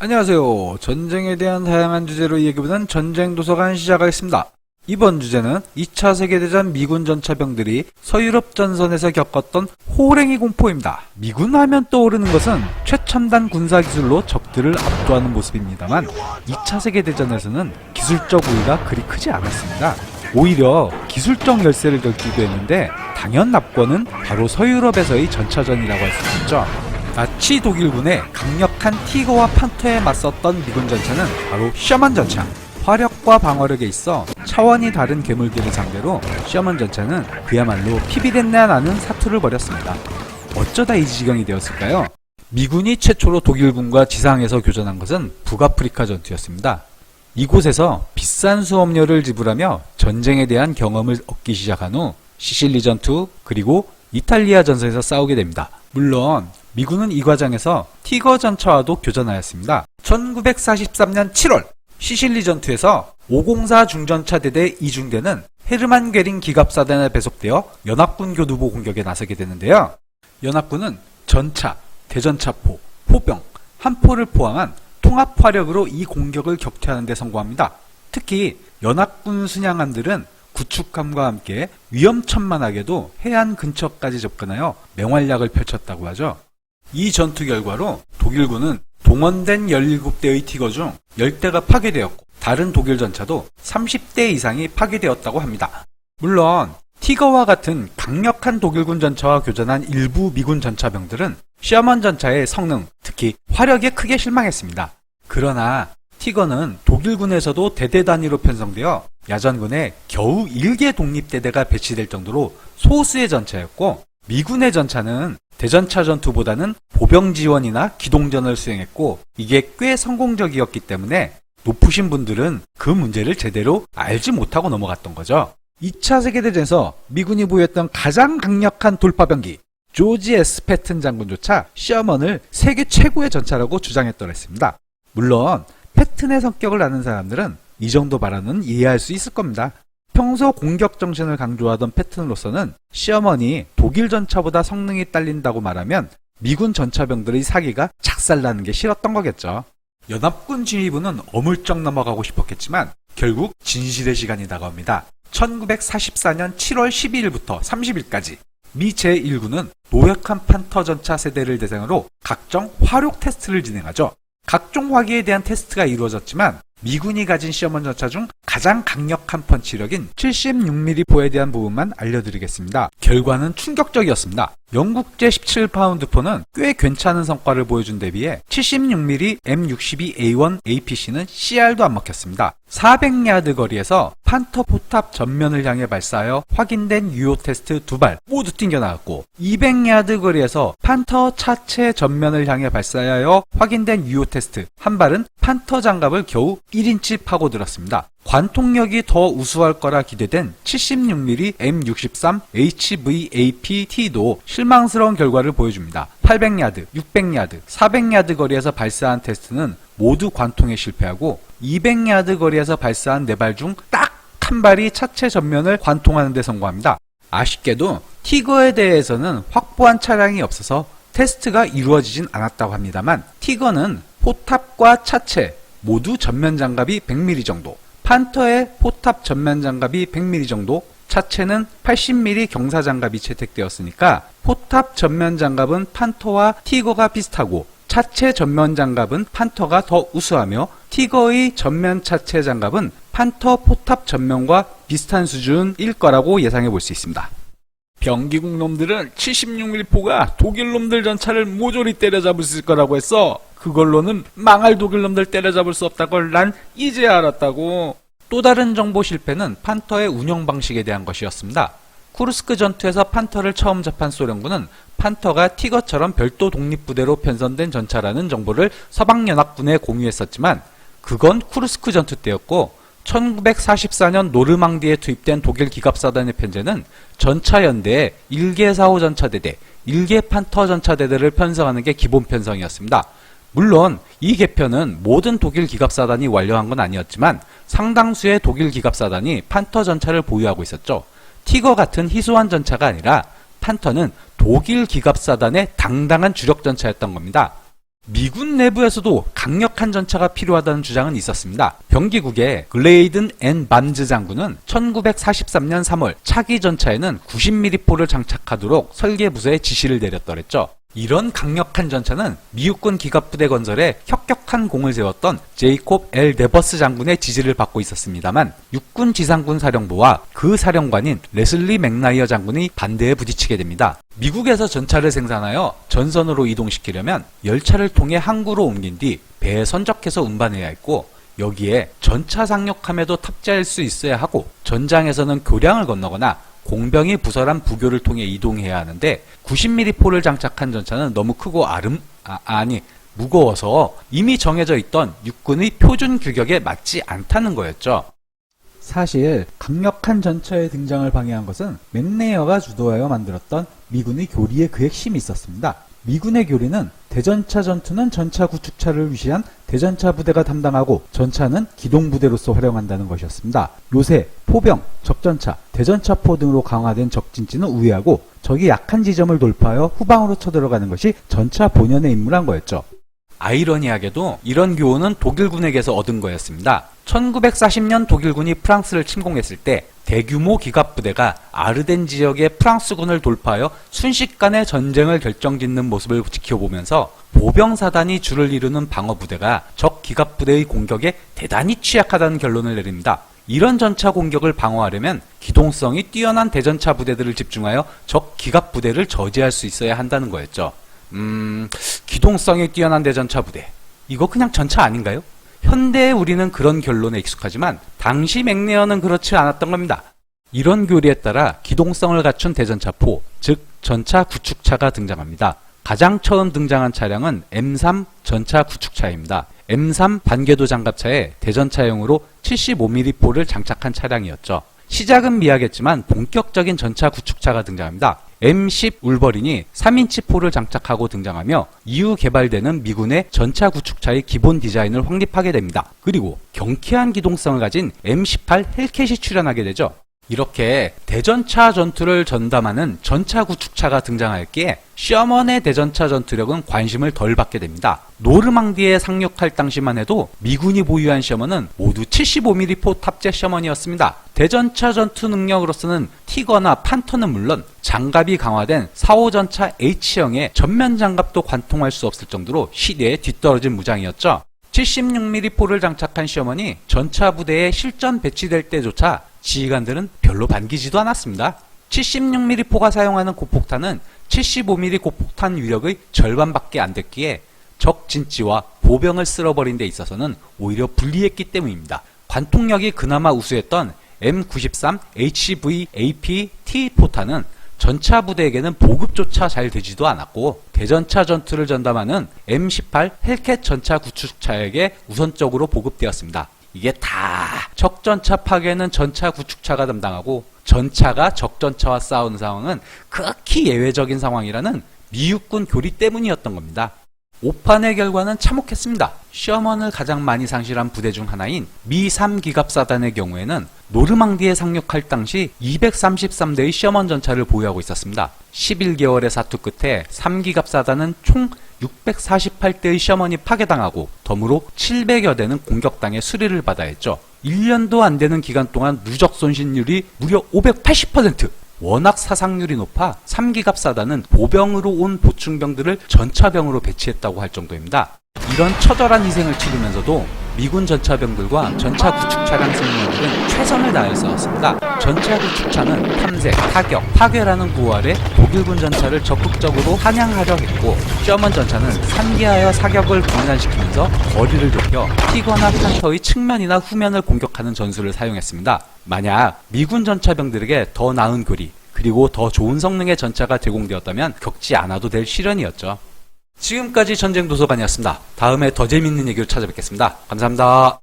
안녕하세요. 전쟁에 대한 다양한 주제로 이야기해보는 전쟁도서관 시작하겠습니다. 이번 주제는 2차 세계대전 미군 전차병들이 서유럽 전선에서 겪었던 호랭이 공포입니다. 미군 하면 떠오르는 것은 최첨단 군사기술로 적들을 압도하는 모습입니다만 2차 세계대전에서는 기술적 우위가 그리 크지 않았습니다. 오히려 기술적 열세를 겪기도 했는데 당연 납권은 바로 서유럽에서의 전차전이라고 할 수 있죠. 나치 독일군의 강력한 티거와 판터에 맞섰던 미군 전차는 바로 셔먼 전차. 화력과 방어력에 있어 차원이 다른 괴물들을 상대로 셔먼 전차는 그야말로 피비린내 나는 사투를 벌였습니다. 어쩌다 이 지경이 되었을까요? 미군이 최초로 독일군과 지상에서 교전한 것은 북아프리카 전투였습니다. 이곳에서 비싼 수업료를 지불하며 전쟁에 대한 경험을 얻기 시작한 후 시실리 전투 그리고 이탈리아 전선에서 싸우게 됩니다. 물론 미군은 이 과정에서 티거 전차와도 교전하였습니다. 1943년 7월 시실리 전투에서 504 중전차 대대 2중대는 헤르만 괴링 기갑사단에 배속되어 연합군 교두보 공격에 나서게 되는데요. 연합군은 전차, 대전차포, 포병, 함포를 포함한 통합 화력으로 이 공격을 격퇴하는 데 성공합니다. 특히 연합군 순양함들은 구축함과 함께 위험천만하게도 해안 근처까지 접근하여 맹활약을 펼쳤다고 하죠. 이 전투 결과로 독일군은 동원된 17대의 티거 중 10대가 파괴되었고 다른 독일 전차도 30대 이상이 파괴되었다고 합니다. 물론 티거와 같은 강력한 독일군 전차와 교전한 일부 미군 전차병들은 셔먼 전차의 성능, 특히 화력에 크게 실망했습니다. 그러나 티거는 독일군에서도 대대 단위로 편성되어 야전군에 겨우 1개 독립대대가 배치될 정도로 소수의 전차였고 미군의 전차는 대전차 전투보다는 보병 지원이나 기동전을 수행했고 이게 꽤 성공적이었기 때문에 높으신 분들은 그 문제를 제대로 알지 못하고 넘어갔던 거죠. 2차 세계대전에서 미군이 보였던 가장 강력한 돌파병기 조지 S. 패튼 장군조차 셔먼을 세계 최고의 전차라고 주장했더랬습니다. 물론 패튼의 성격을 아는 사람들은 이 정도 발언은 이해할 수 있을 겁니다. 평소 공격 정신을 강조하던 패튼으로서는 셔먼이 독일 전차보다 성능이 딸린다고 말하면 미군 전차병들의 사기가 작살나는 게 싫었던 거겠죠. 연합군 지휘부는 어물쩍 넘어가고 싶었겠지만 결국 진실의 시간이 다가옵니다. 1944년 7월 12일부터 30일까지 미 제1군은 노력한 판터 전차 세대를 대상으로 각종 화력 테스트를 진행하죠. 각종 화기에 대한 테스트가 이루어졌지만 미군이 가진 셔먼 전차 중 가장 강력한 펀치력인 76mm 포에 대한 부분만 알려드리겠습니다. 결과는 충격적이었습니다. 영국제 17파운드 포는 꽤 괜찮은 성과를 보여준 데 비해 76mm M62A1 APC는 CR도 안 먹혔습니다. 400야드 거리에서 판터 포탑 전면을 향해 발사하여 확인된 유효 테스트 2발 모두 튕겨나갔고 200야드 거리에서 판터 차체 전면을 향해 발사하여 확인된 유효 테스트 1발은 판터 장갑을 겨우 1인치 파고들었습니다. 관통력이 더 우수할 거라 기대된 76mm M63 HVAPT도 실망스러운 결과를 보여줍니다. 800야드, 600야드, 400야드 거리에서 발사한 테스트는 모두 관통에 실패하고 200야드 거리에서 발사한 4발 중 딱 한 발이 차체 전면을 관통하는 데 성공합니다. 아쉽게도 티거에 대해서는 확보한 차량이 없어서 테스트가 이루어지진 않았다고 합니다만 티거는 포탑과 차체 모두 전면 장갑이 100mm 정도, 판터의 포탑 전면 장갑이 100mm 정도, 차체는 80mm 경사 장갑이 채택되었으니까 포탑 전면 장갑은 판터와 티거가 비슷하고 차체 전면 장갑은 판터가 더 우수하며 티거의 전면 차체 장갑은 판터 포탑 전면과 비슷한 수준일 거라고 예상해 볼 수 있습니다. 병기국 놈들은 76mm 포가 독일 놈들 전차를 모조리 때려잡을 수 있을 거라고 했어. 그걸로는 망할 독일 놈들 때려잡을 수 없다고 난 이제 알았다고. 또 다른 정보 실패는 판터의 운영 방식에 대한 것이었습니다. 쿠르스크 전투에서 판터를 처음 접한 소련군은 판터가 티거처럼 별도 독립부대로 편성된 전차라는 정보를 서방연합군에 공유했었지만 그건 쿠르스크 전투 때였고 1944년 노르망디에 투입된 독일 기갑사단의 편제는 전차연대에 1개 4호 전차대대, 1개 판터 전차대대를 편성하는 게 기본 편성이었습니다. 물론 이 개편은 모든 독일 기갑사단이 완료한 건 아니었지만 상당수의 독일 기갑사단이 판터 전차를 보유하고 있었죠. 티거 같은 희소한 전차가 아니라 판터는 독일 기갑사단의 당당한 주력 전차였던 겁니다. 미군 내부에서도 강력한 전차가 필요하다는 주장은 있었습니다. 병기국의 글레이든 앤 밤즈 장군은 1943년 3월 차기 전차에는 90mm포를 장착하도록 설계부서에 지시를 내렸더랬죠. 이런 강력한 전차는 미국군 기갑부대 건설에 혁혁한 공을 세웠던 제이콥 L 네버스 장군의 지지를 받고 있었습니다만 육군 지상군 사령부와 그 사령관인 레슬리 맥나이어 장군이 반대에 부딪히게 됩니다. 미국에서 전차를 생산하여 전선으로 이동시키려면 열차를 통해 항구로 옮긴 뒤 배에 선적해서 운반해야 했고, 여기에 전차 상륙함에도 탑재할 수 있어야 하고, 전장에서는 교량을 건너거나 공병이 부설한 부교를 통해 이동해야 하는데 90mm포를 장착한 전차는 너무 크고 무거워서 이미 정해져 있던 육군의 표준 규격에 맞지 않다는 거였죠. 사실 강력한 전차의 등장을 방해한 것은 맥네이어가 주도하여 만들었던 미군의 교리에 그 핵심이 있었습니다. 미군의 교리는 대전차 전투는 전차 구축차를 위시한 대전차 부대가 담당하고 전차는 기동부대로서 활용한다는 것이었습니다. 요새 포병, 적전차, 대전차포 등으로 강화된 적진지는 우회하고 적이 약한 지점을 돌파하여 후방으로 쳐들어가는 것이 전차 본연의 임무란 거였죠. 아이러니하게도 이런 교훈은 독일군에게서 얻은 거였습니다. 1940년 독일군이 프랑스를 침공했을 때 대규모 기갑부대가 아르덴 지역의 프랑스군을 돌파하여 순식간에 전쟁을 결정짓는 모습을 지켜보면서 보병사단이 줄을 이루는 방어부대가 적 기갑부대의 공격에 대단히 취약하다는 결론을 내립니다. 이런 전차 공격을 방어하려면 기동성이 뛰어난 대전차 부대들을 집중하여 적 기갑부대를 저지할 수 있어야 한다는 거였죠. 기동성이 뛰어난 대전차 부대. 이거 그냥 전차 아닌가요? 현대의 우리는 그런 결론에 익숙하지만 당시 맥네어는 그렇지 않았던 겁니다. 이런 교리에 따라 기동성을 갖춘 대전차포, 즉 전차 구축차가 등장합니다. 가장 처음 등장한 차량은 M3 전차 구축차입니다. M3 반궤도 장갑차에 대전차용으로 75mm포를 장착한 차량이었죠. 시작은 미약했지만 본격적인 전차 구축차가 등장합니다. M10 울버린이 3인치 포를 장착하고 등장하며 이후 개발되는 미군의 전차 구축차의 기본 디자인을 확립하게 됩니다. 그리고 경쾌한 기동성을 가진 M18 헬켓이 출현하게 되죠. 이렇게 대전차 전투를 전담하는 전차 구축차가 등장하였기에 셔먼의 대전차 전투력은 관심을 덜 받게 됩니다. 노르망디에 상륙할 당시만 해도 미군이 보유한 셔먼은 모두 75mm포 탑재 셔먼이었습니다. 대전차 전투 능력으로서는 티거나 판터는 물론 장갑이 강화된 4호 전차 H형의 전면 장갑도 관통할 수 없을 정도로 시대에 뒤떨어진 무장이었죠. 76mm포를 장착한 셔먼이 전차 부대에 실전 배치될 때조차 지휘관들은 별로 반기지도 않았습니다. 76mm포가 사용하는 고폭탄은 75mm 고폭탄 위력의 절반밖에 안 됐기에 적 진지와 보병을 쓸어버린 데 있어서는 오히려 불리했기 때문입니다. 관통력이 그나마 우수했던 M93 HVAP T 포탄은 전차 부대에게는 보급조차 잘 되지도 않았고 대전차 전투를 전담하는 M18 헬켓 전차 구축차에게 우선적으로 보급되었습니다. 이게 다 적전차 파괴는 전차 구축차가 담당하고 전차가 적전차와 싸우는 상황은 극히 예외적인 상황이라는 미육군 교리 때문이었던 겁니다. 5판의 결과는 참혹했습니다. 셔먼을 가장 많이 상실한 부대 중 하나인 미 3기갑사단의 경우에는 노르망디에 상륙할 당시 233대의 셔먼 전차를 보유하고 있었습니다. 11개월의 사투 끝에 3기갑사단은 총 648대의 셔먼이 파괴당하고 덤으로 700여 대는 공격당해 수리를 받아야 했죠. 1년도 안 되는 기간 동안 누적 손실률이 무려 580%! 워낙 사상률이 높아 3기갑사단은 보병으로 온 보충병들을 전차병으로 배치했다고 할 정도입니다. 이런 처절한 희생을 치르면서도 미군 전차병들과 전차 구축 차량 승무원들은 최선을 다해 싸웠습니다. 전차 구축차는 탐색, 타격, 파괴라는 구호 아래 독일군 전차를 적극적으로 사냥하려 했고, 셔먼 전차는 산기하여 사격을 분산시키면서 거리를 좁혀 티거나 판터의 측면이나 후면을 공격하는 전술을 사용했습니다. 만약 미군 전차병들에게 더 나은 교리, 그리고 더 좋은 성능의 전차가 제공되었다면 겪지 않아도 될 시련이었죠. 지금까지 전쟁도서관이었습니다. 다음에 더 재밌는 얘기를 찾아뵙겠습니다. 감사합니다.